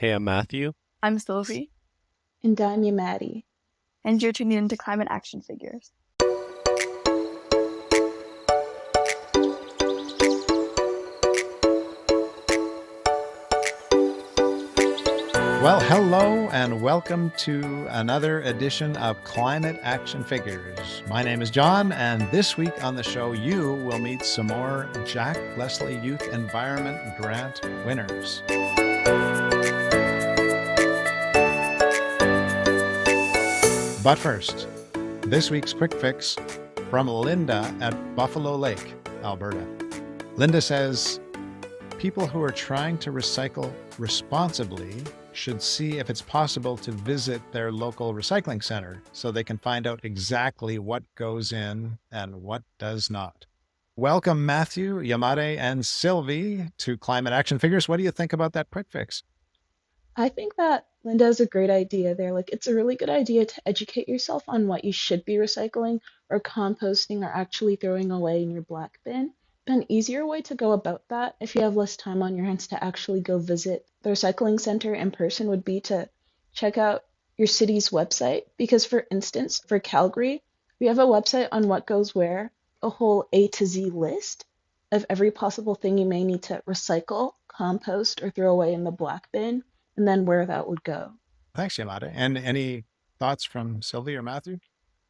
Hey, I'm Matthew. I'm Sylvie, And I'm Yomade. and you're tuning into Climate Action Figures. Well, hello and welcome to another edition of Climate Action Figures. My name is John, and this week on the show, you will meet some more Jack Leslie Youth Environment Grant winners. But first, this week's quick fix from Linda at Buffalo Lake, Alberta. Linda says, people who are trying to recycle responsibly should see if it's possible to visit their local recycling center so they can find out exactly what goes in and what does not. Welcome, Matthew, Yomade, and Sylvie to Climate Action Figures. What do you think about that quick fix? I think that Linda has a great idea there. Like, it's a really good idea to educate yourself on what you should be recycling or composting or actually throwing away in your black bin. But an easier way to go about that, if you have less time on your hands to actually go visit the recycling center in person, would be to check out your city's website. Because, for instance, for Calgary, we have a website on what goes where, a whole A to Z list of every possible thing you may need to recycle, compost, or throw away in the black bin and then where that would go. Thanks, Yomade. And any thoughts from Sylvie or Matthew?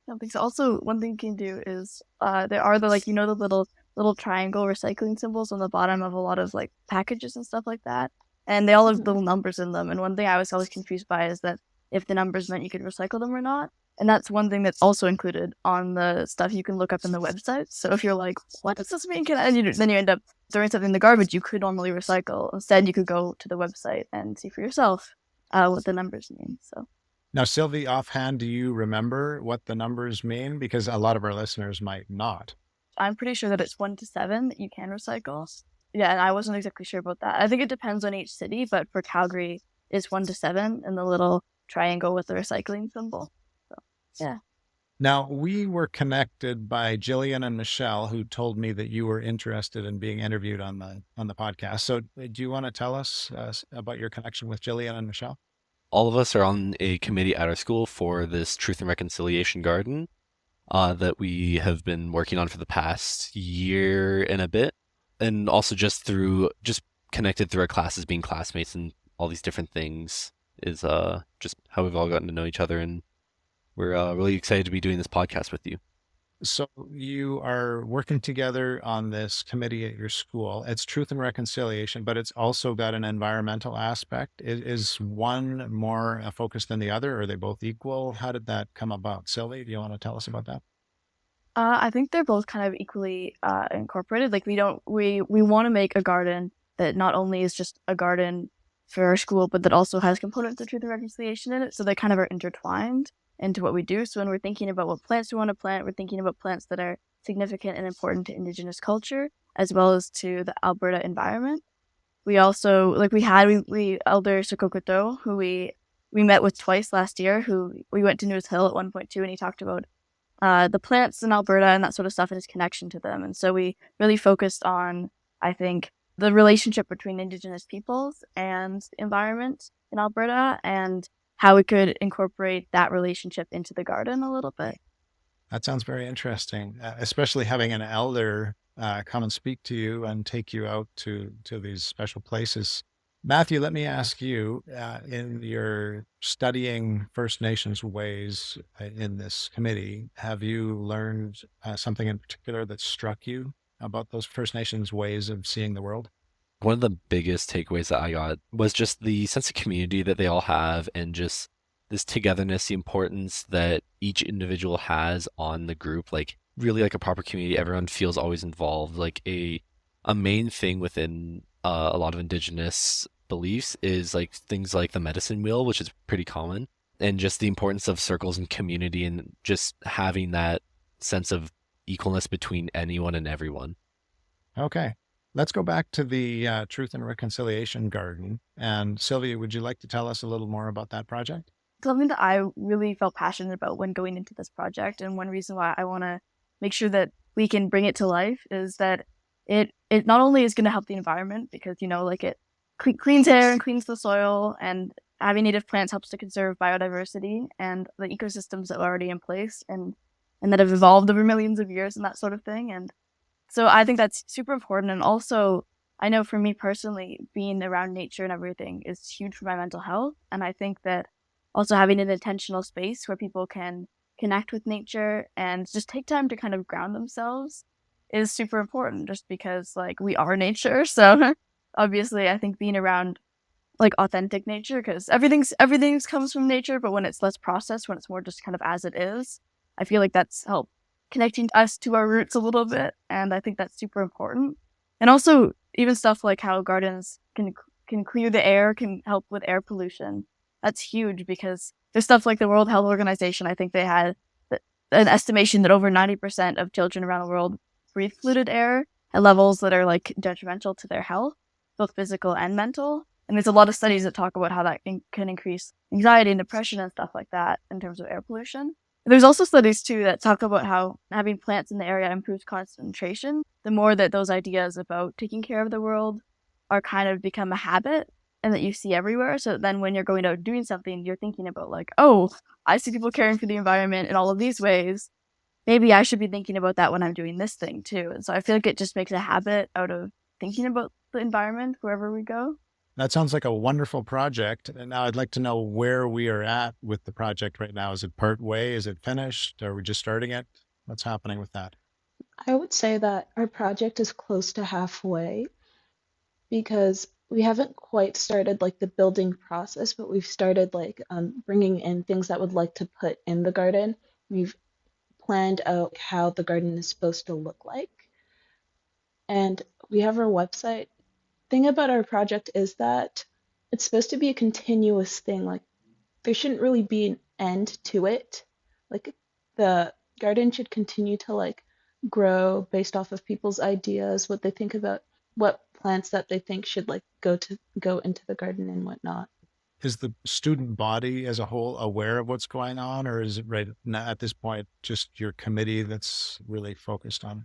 I think so. Also, one thing you can do is there are the little triangle recycling symbols on the bottom of a lot of like packages and stuff like that, and they all have Mhm. little numbers in them. And one thing I was always confused by is that if the numbers meant you could recycle them or not. And that's one thing that's also included on the stuff you can look up in the website. So if you're like, what does this mean? Then you end up throwing something in the garbage you could normally recycle. Instead, you could go to the website and see for yourself what the numbers mean. So Now, Sylvie, offhand, do you remember what the numbers mean? Because a lot of our listeners might not. I'm pretty sure that it's 1 to 7 that you can recycle. Yeah, and I wasn't exactly sure about that. I think it depends on each city, but for Calgary, it's 1 to 7 and the little triangle with the recycling symbol. So yeah. Now, we were connected by Jillian and Michelle, who told me that you were interested in being interviewed on the podcast. So, do you want to tell us about your connection with Jillian and Michelle? All of us are on a committee at our school for this Truth and Reconciliation Garden that we have been working on for the past year and a bit. And also just connected through our classes, being classmates and all these different things is just how we've all gotten to know each other. And we're really excited to be doing this podcast with you. So, you are working together on this committee at your school. It's Truth and Reconciliation, but it's also got an environmental aspect. Is one more a focus than the other? Or are they both equal? How did that come about? Sylvie, do you want to tell us about that? I think they're both kind of equally incorporated. Like we want to make a garden that not only is just a garden for our school, but that also has components of truth and reconciliation in it. So they kind of are intertwined into what we do. So when we're thinking about what plants we want to plant, we're thinking about plants that are significant and important to Indigenous culture, as well as to the Alberta environment. We also we Elder Sokokoto, who we met with twice last year, who we went to News Hill at one point too, and he talked about the plants in Alberta and that sort of stuff and his connection to them. And so we really focused on, I think, the relationship between Indigenous peoples and the environment in Alberta and how we could incorporate that relationship into the garden a little bit. That sounds very interesting, especially having an elder come and speak to you and take you out to these special places. Matthew, let me ask you, in your studying First Nations ways in this committee, have you learned something in particular that struck you about those First Nations ways of seeing the world? One of the biggest takeaways that I got was just the sense of community that they all have and just this togetherness, the importance that each individual has on the group, like really like a proper community, everyone feels always involved. Like a main thing within a lot of indigenous beliefs is like things like the medicine wheel, which is pretty common, and just the importance of circles and community and just having that sense of equalness between anyone and everyone. Okay. Let's go back to the Truth and Reconciliation Garden. And Sylvia, would you like to tell us a little more about that project? Something that I really felt passionate about when going into this project, and one reason why I want to make sure that we can bring it to life is that it not only is going to help the environment because like it cleans air and cleans the soil, and having native plants helps to conserve biodiversity and the ecosystems that are already in place and that have evolved over millions of years and that sort of thing. And so I think that's super important. And also, I know for me personally, being around nature and everything is huge for my mental health. And I think that also having an intentional space where people can connect with nature and just take time to kind of ground themselves is super important just because like we are nature. So obviously I think being around like authentic nature because everything's comes from nature, but when it's less processed, when it's more just kind of as it is, I feel like that's helped connecting us to our roots a little bit, and I think that's super important. And also even stuff like how gardens can clear the air, can help with air pollution. That's huge because there's stuff like the World Health Organization. I think they had an estimation that over 90% of children around the world breathe polluted air at levels that are like detrimental to their health, both physical and mental. And there's a lot of studies that talk about how that can increase anxiety and depression and stuff like that in terms of air pollution. There's also studies too that talk about how having plants in the area improves concentration. The more that those ideas about taking care of the world are kind of become a habit and that you see everywhere. So then when you're going out doing something, you're thinking about like, oh, I see people caring for the environment in all of these ways. Maybe I should be thinking about that when I'm doing this thing too. And so I feel like it just makes a habit out of thinking about the environment wherever we go. That sounds like a wonderful project. And now I'd like to know where we are at with the project right now. Is it part way? Is it finished? Are we just starting it? What's happening with that? I would say that our project is close to halfway because we haven't quite started like the building process, but we've started like bringing in things that would like to put in the garden. We've planned out how the garden is supposed to look like, and we have our website. Thing about our project is that it's supposed to be a continuous thing. Like there shouldn't really be an end to it. Like the garden should continue to like grow based off of people's ideas, what they think about what plants that they think should like go into the garden and whatnot. Is the student body as a whole aware of what's going on, or is it right now at this point just your committee that's really focused on it?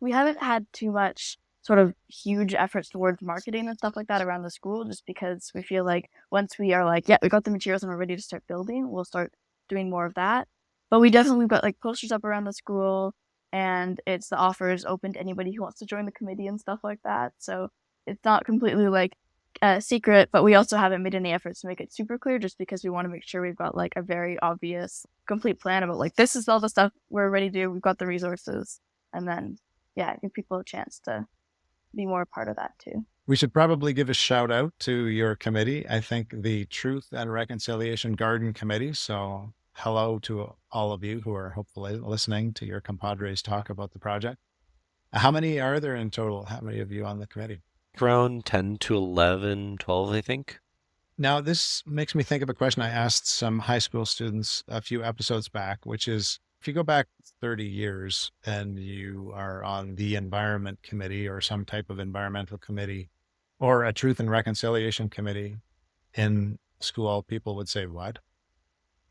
We haven't had too much sort of huge efforts towards marketing and stuff like that around the school just because we feel like once we are like, yeah, we got the materials and we're ready to start building, we'll start doing more of that. But we definitely got like posters up around the school and it's the offer is open to anybody who wants to join the committee and stuff like that. So it's not completely like secret, but we also haven't made any efforts to make it super clear just because we want to make sure we've got like a very obvious, complete plan about like, this is all the stuff we're ready to do. We've got the resources. And then yeah, give people a chance to be more a part of that too. We should probably give a shout out to your committee. I think the Truth and Reconciliation Garden Committee. So hello to all of you who are hopefully listening to your compadres talk about the project. How many are there in total? How many of you on the committee? Around 10 to 11, 12, I think. Now, this makes me think of a question I asked some high school students a few episodes back, which is if you go back 30 years and you are on the environment committee or some type of environmental committee or a truth and reconciliation committee in school, people would say, what?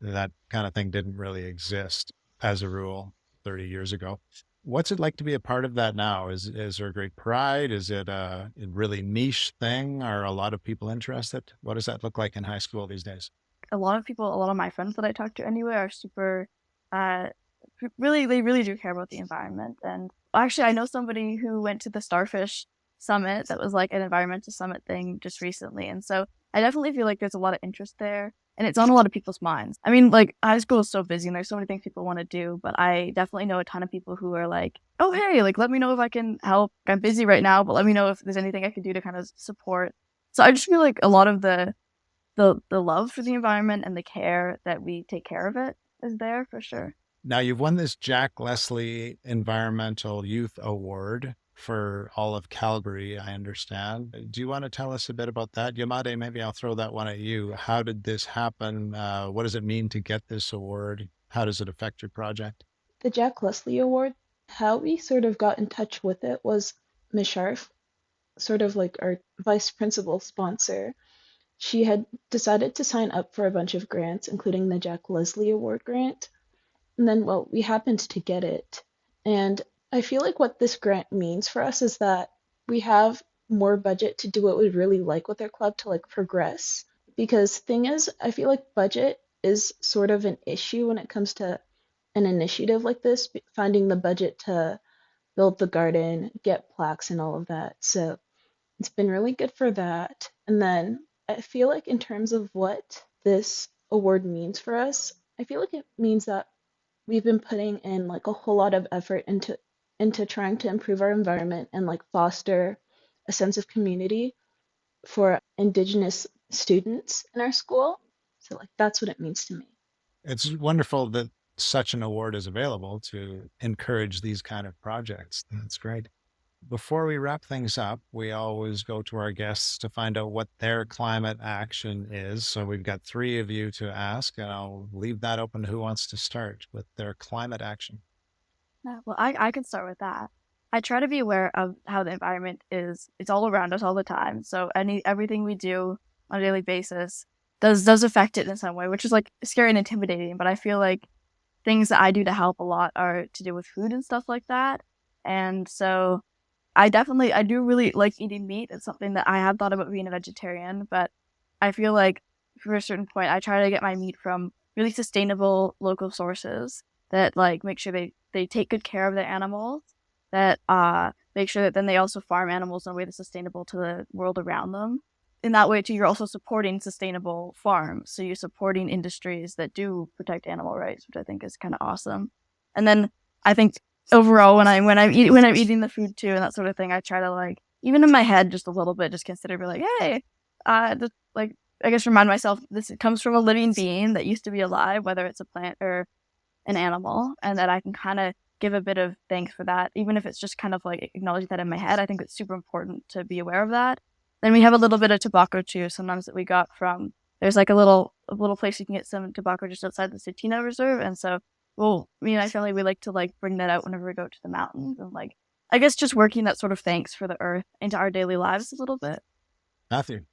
That kind of thing didn't really exist as a rule 30 years ago. What's it like to be a part of that now? Is there great pride? Is it a really niche thing? Are a lot of people interested? What does that look like in high school these days? A lot of people, a lot of my friends that I talk to anyway are super, uh, really, they really do care about the environment. And actually, I know somebody who went to the Starfish Summit that was like an environmental summit thing just recently. And so I definitely feel like there's a lot of interest there and it's on a lot of people's minds. I mean, like high school is so busy and there's so many things people want to do, but I definitely know a ton of people who are like, oh, hey, like let me know if I can help. I'm busy right now, but let me know if there's anything I can do to kind of support. So I just feel like a lot of the love for the environment and the care that we take care of it is there for sure. Now, you've won this Jack Leslie Environmental Youth Award for all of Calgary, I understand. Do you want to tell us a bit about that? Yomade, maybe I'll throw that one at you. How did this happen? What does it mean to get this award? How does it affect your project? The Jack Leslie Award, how we sort of got in touch with it was Ms. Sharf, sort of like our vice principal sponsor. She had decided to sign up for a bunch of grants, including the Jack Leslie Award grant. And then, well, we happened to get it. And I feel like what this grant means for us is that we have more budget to do what we'd really like with our club to like progress. Because thing is, I feel like budget is sort of an issue when it comes to an initiative like this, finding the budget to build the garden, get plaques and all of that. So it's been really good for that. And then I feel like in terms of what this award means for us, I feel like it means that we've been putting in like a whole lot of effort into trying to improve our environment and like foster a sense of community for Indigenous students in our school. So like that's what it means to me. It's wonderful that such an award is available to encourage these kind of projects. That's great. Before we wrap things up, we always go to our guests to find out what their climate action is. So we've got three of you to ask, and I'll leave that open to who wants to start with their climate action. Yeah, well, I can start with that. I try to be aware of how the environment is. It's all around us all the time. So everything we do on a daily basis does affect it in some way, which is like scary and intimidating. But I feel like things that I do to help a lot are to do with food and stuff like that. And so I do really like eating meat. It's something that I have thought about being a vegetarian, but I feel like for a certain point, I try to get my meat from really sustainable local sources that like make sure they take good care of their animals, that make sure that then they also farm animals in a way that's sustainable to the world around them. In that way, too, you're also supporting sustainable farms. So you're supporting industries that do protect animal rights, which I think is kind of awesome. And then I think overall, when I'm eating the food too and that sort of thing, I try to like even in my head just a little bit, just consider be like, hey, just like I guess remind myself this comes from a living being that used to be alive, whether it's a plant or an animal, and that I can kind of give a bit of thanks for that, even if it's just kind of like acknowledging that in my head. I think it's super important to be aware of that. Then we have a little bit of tobacco too, sometimes that we got from there's like a little place you can get some tobacco just outside the Satina Reserve, and so well, me and my family we like to like bring that out whenever we go to the mountains, and like I guess just working that sort of thanks for the earth into our daily lives a little bit. Matthew.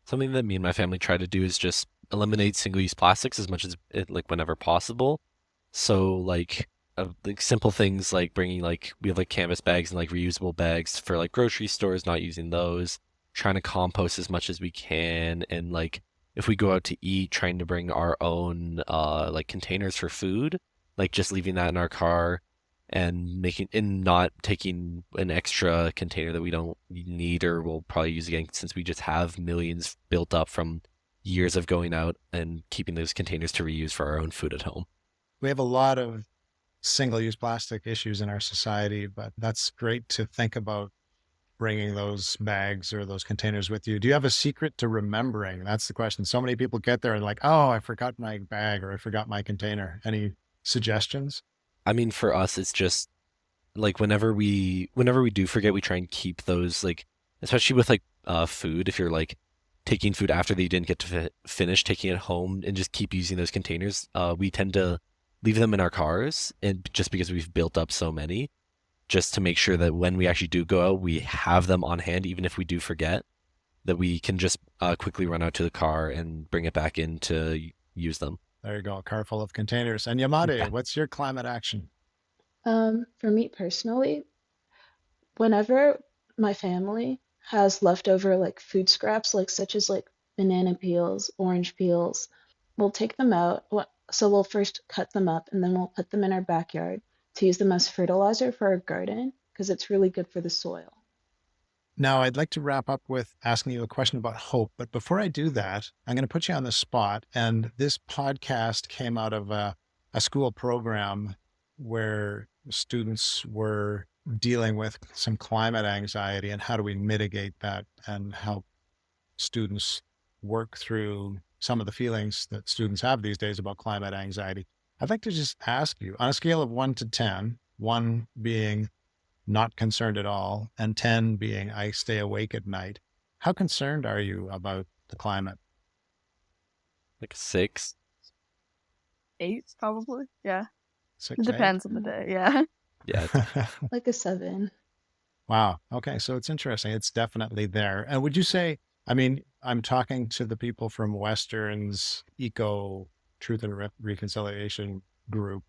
Something that me and my family try to do is just eliminate single-use plastics as much as it like whenever possible. So like simple things like bringing like we have like canvas bags and like reusable bags for like grocery stores, not using those, trying to compost as much as we can, and like if we go out to eat, trying to bring our own like containers for food, like just leaving that in our car and making and not taking an extra container that we don't need or will probably use again since we just have millions built up from years of going out and keeping those containers to reuse for our own food at home. We have a lot of single-use plastic issues in our society, but that's great to think about bringing those bags or those containers with you. Do you have a secret to remembering? That's the question. So many people get there and like, oh, I forgot my bag or I forgot my container. Any suggestions? I mean, for us, it's just like whenever we do forget, we try and keep those like, especially with like food. If you're like taking food after that you didn't get to finish, taking it home and just keep using those containers, we tend to leave them in our cars, and just because we've built up so many, just to make sure that when we actually do go out, we have them on hand, even if we do forget, that we can just quickly run out to the car and bring it back in to use them. There you go, a car full of containers. And Yomade, what's your climate action? For me personally, whenever my family has leftover like food scraps, like such as like banana peels, orange peels, we'll take them out. So we'll first cut them up and then we'll put them in our backyard to use them as fertilizer for our garden because it's really good for the soil. Now, I'd like to wrap up with asking you a question about hope. But before I do that, I'm going to put you on the spot. And this podcast came out of a school program where students were dealing with some climate anxiety and how do we mitigate that and help students work through some of the feelings that students have these days about climate anxiety. I'd like to just ask you on a scale of 1 to 10, 1 being not concerned at all, and 10 being I stay awake at night. How concerned are you about the climate? Like 6. 8 probably, yeah. Six, It depends on the day, yeah. Yeah. eight? Like a 7. Wow. Okay. So it's interesting. It's definitely there. And would you say, I mean, I'm talking to the people from Western's Eco Truth and Reconciliation group.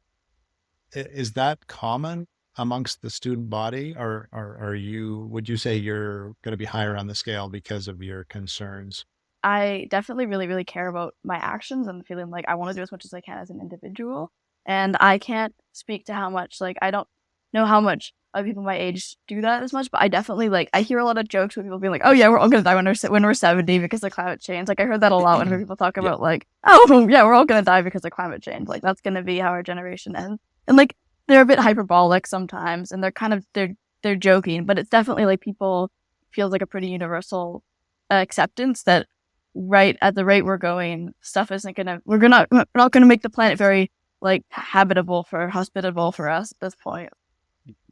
Is that common amongst the student body, or would you say you're going to be higher on the scale because of your concerns? I definitely really, really care about my actions and feeling like I want to do as much as I can as an individual. And I can't speak to how much, like, I don't know how much other people my age do that as much, but I definitely, like, I hear a lot of jokes with people being like, oh, yeah, we're all going to die when we're 70 because of climate change. Like, I heard that a lot whenever people talk Yeah. about, like, oh, yeah, we're all going to die because of climate change. Like, that's going to be how our generation ends. And, like, they're a bit hyperbolic sometimes, and they're joking, but it's definitely, like, people feels like a pretty universal acceptance that right at the rate we're going, stuff isn't gonna we're not gonna make the planet very like hospitable for us at this point.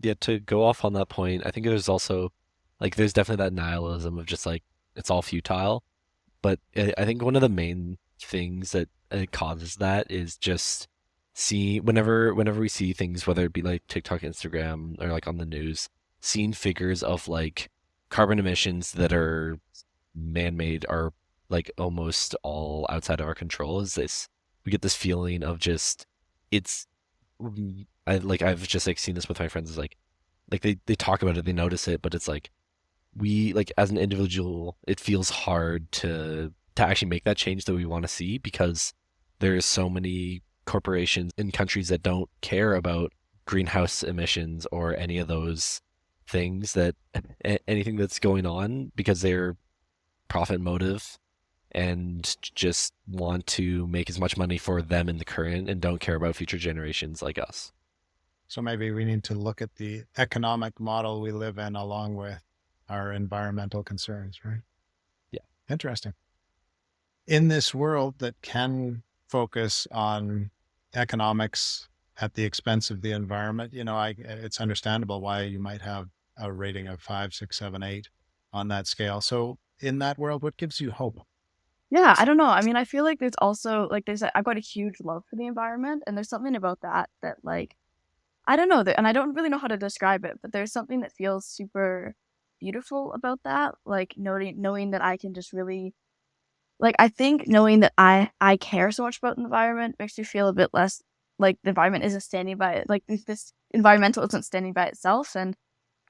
Yeah, to go off on that point, I think there's also like there's definitely that nihilism of just like it's all futile. But I think one of the main things that causes that is just see whenever we see things, whether it be like TikTok, Instagram, or like on the news, seeing figures of like carbon emissions that are man-made are like almost all outside of our control. Is this we get this feeling of just it's I've just like seen this with my friends is like they talk about it, they notice it, but it's like we like as an individual it feels hard to actually make that change that we want to see because there's so many corporations in countries that don't care about greenhouse emissions or any of those things that anything that's going on because they're profit motive and just want to make as much money for them in the current and don't care about future generations like us. So maybe we need to look at the economic model we live in along with our environmental concerns, right? Yeah. Interesting. In this world that can focus on economics at the expense of the environment, it's understandable why you might have a rating of 5, 6, 7, 8 on that scale. So in that world, what gives you hope? Yeah, I don't know. I mean, I feel like there's also like I've got a huge love for the environment, and there's something about that like I don't know that, and I don't really know how to describe it, but there's something that feels super beautiful about that. Like knowing that I can just really like I think knowing that I care so much about the environment makes me feel a bit less like the environment isn't standing by it. Like this environmental isn't standing by itself, and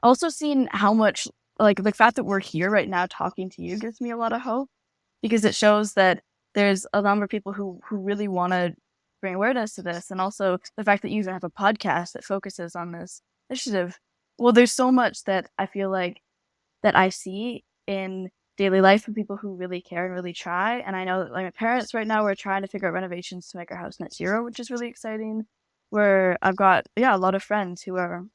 also seeing how much like the fact that we're here right now talking to you gives me a lot of hope because it shows that there's a number of people who really want to bring awareness to this, and also the fact that you even have a podcast that focuses on this initiative. Well, there's so much that I feel like that I see in daily life from people who really care and really try. And I know that like my parents right now we're trying to figure out renovations to make our house net zero, which is really exciting. Where I've got a lot of friends who are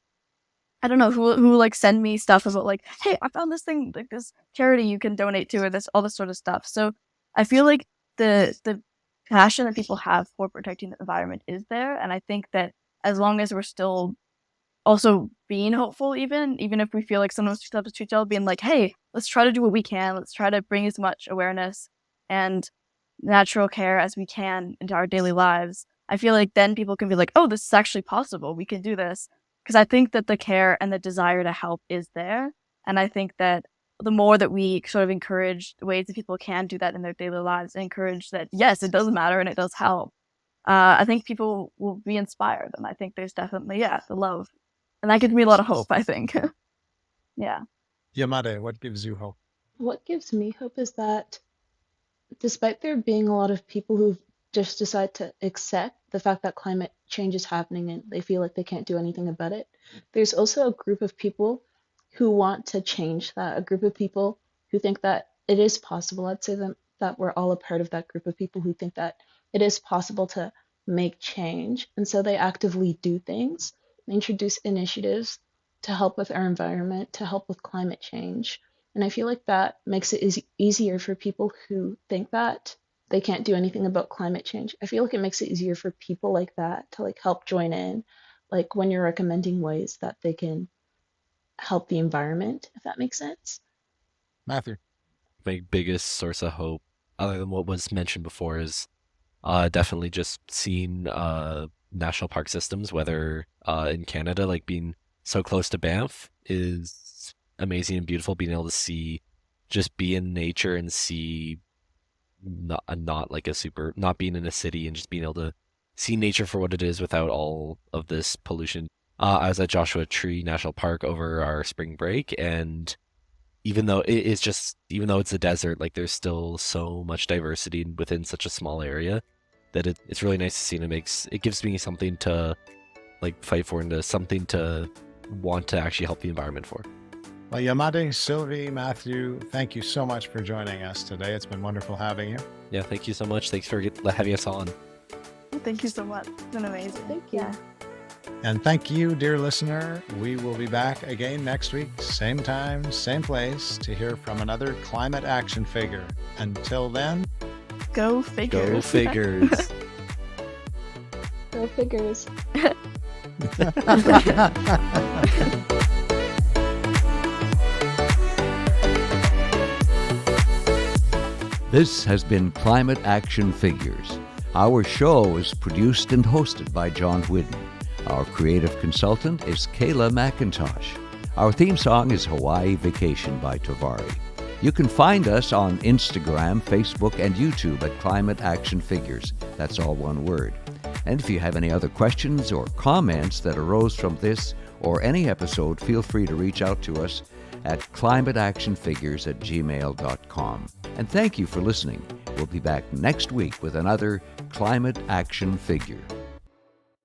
I don't know who like send me stuff about like, hey, I found this thing like this charity you can donate to or this all this sort of stuff. So I feel like the passion that people have for protecting the environment is there, and I think that as long as we're still also being hopeful, even if we feel like sometimes we still have to treat each other, being like, hey, let's try to do what we can. Let's try to bring as much awareness and natural care as we can into our daily lives. I feel like then people can be like, oh, this is actually possible. We can do this. Because I think that the care and the desire to help is there. And I think that the more that we sort of encourage ways that people can do that in their daily lives and encourage that, yes, it does matter and it does help, I think people will be inspired. And I think there's definitely, the love. And that gives me a lot of hope, I think. Yeah. Yomade, what gives you hope? What gives me hope is that despite there being a lot of people who just decide to accept the fact that climate change is happening and they feel like they can't do anything about it, there's also a group of people who want to change that, a group of people who think that it is possible. I'd say that we're all a part of that group of people who think that it is possible to make change. And so they actively do things, they introduce initiatives to help with our environment, to help with climate change. And I feel like that makes it easier for people who think that they can't do anything about climate change. I feel like it makes it easier for people like that to like help join in, like when you're recommending ways that they can help the environment, if that makes sense. Matthew. My biggest source of hope, other than what was mentioned before, is definitely just seeing national park systems, whether in Canada, like being so close to Banff is amazing and beautiful. Being able to see, just be in nature and see, not like not being in a city and just being able to see nature for what it is without all of this pollution I was at Joshua Tree National Park over our spring break, and even though it's a desert, like there's still so much diversity within such a small area that it's really nice to see, and it gives me something to like fight for and something to want to actually help the environment for. Well, Yomade, Sylvie, Matthew, thank you so much for joining us today. It's been wonderful having you. Yeah, thank you so much. Thanks for having us on. Thank you so much. It's been amazing. Thank you. Yeah. And thank you, dear listener. We will be back again next week, same time, same place, to hear from another climate action figure. Until then, Go figures. Go figures. Go figures. This has been Climate Action Figures. Our show is produced and hosted by John Whidden. Our creative consultant is Kayla McIntosh. Our theme song is Hawaii Vacation by Tavari. You can find us on Instagram, Facebook, and YouTube at Climate Action Figures. That's all one word. And if you have any other questions or comments that arose from this or any episode, feel free to reach out to us at climateactionfigures@gmail.com. And thank you for listening. We'll be back next week with another Climate Action Figure.